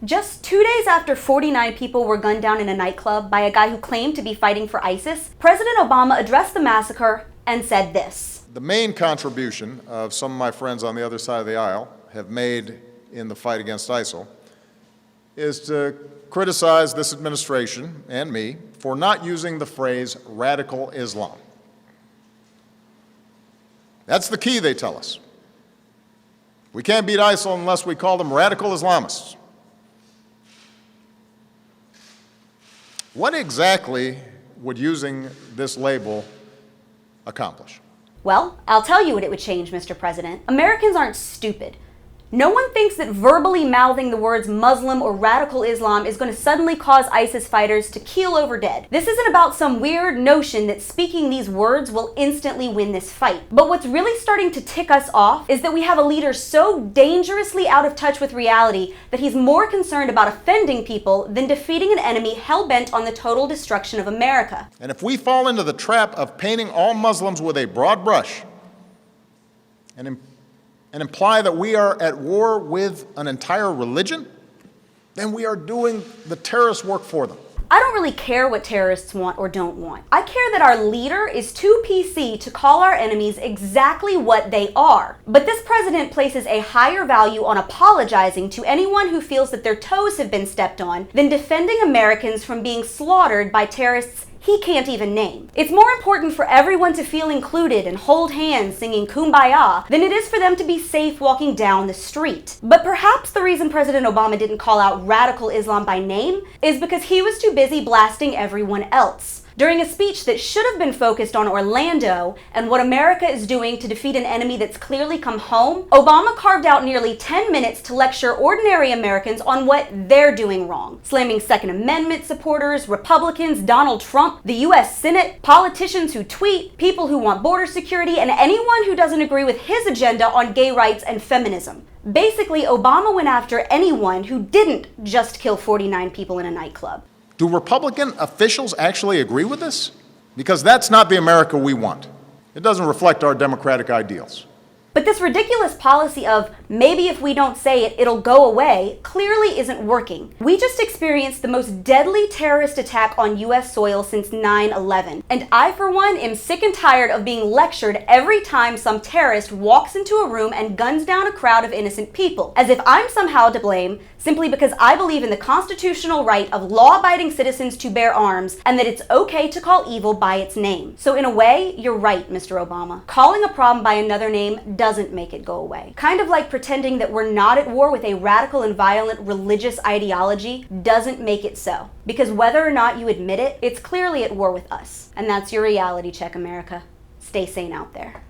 Just 2 days after 49 people were gunned down in a nightclub by a guy who claimed to be fighting for ISIS, President Obama addressed the massacre and said this. The main contribution of some of my friends on the other side of the aisle have made in the fight against ISIL is to criticize this administration and me for not using the phrase radical Islam. That's the key, they tell us. We can't beat ISIL unless we call them radical Islamists. What exactly would using this label accomplish? Well, I'll tell you what it would change, Mr. President. Americans aren't stupid. No one thinks that verbally mouthing the words Muslim or radical Islam is going to suddenly cause ISIS fighters to keel over dead. This isn't about some weird notion that speaking these words will instantly win this fight. But what's really starting to tick us off is that we have a leader so dangerously out of touch with reality that he's more concerned about offending people than defeating an enemy hell-bent on the total destruction of America. And if we fall into the trap of painting all Muslims with a broad brush and imply that we are at war with an entire religion, then we are doing the terrorist work for them. I don't really care what terrorists want or don't want. I care that our leader is too PC to call our enemies exactly what they are. But this president places a higher value on apologizing to anyone who feels that their toes have been stepped on than defending Americans from being slaughtered by terrorists he can't even name. It's more important for everyone to feel included and hold hands singing Kumbaya than it is for them to be safe walking down the street. But perhaps the reason President Obama didn't call out radical Islam by name is because he was too busy blasting everyone else. During a speech that should have been focused on Orlando and what America is doing to defeat an enemy that's clearly come home, Obama carved out nearly 10 minutes to lecture ordinary Americans on what they're doing wrong, slamming Second Amendment supporters, Republicans, Donald Trump, the U.S. Senate, politicians who tweet, people who want border security, and anyone who doesn't agree with his agenda on gay rights and feminism. Basically, Obama went after anyone who didn't just kill 49 people in a nightclub. Do Republican officials actually agree with this? Because that's not the America we want. It doesn't reflect our democratic ideals. But this ridiculous policy of maybe if we don't say it, it'll go away clearly isn't working. We just experienced the most deadly terrorist attack on U.S. soil since 9/11. And I, for one, am sick and tired of being lectured every time some terrorist walks into a room and guns down a crowd of innocent people, as if I'm somehow to blame simply because I believe in the constitutional right of law-abiding citizens to bear arms and that it's okay to call evil by its name. So in a way, you're right, Mr. Obama. Calling a problem by another name doesn't make it go away. Kind of like pretending that we're not at war with a radical and violent religious ideology doesn't make it so. Because whether or not you admit it, it's clearly at war with us. And that's your reality check, America. Stay sane out there.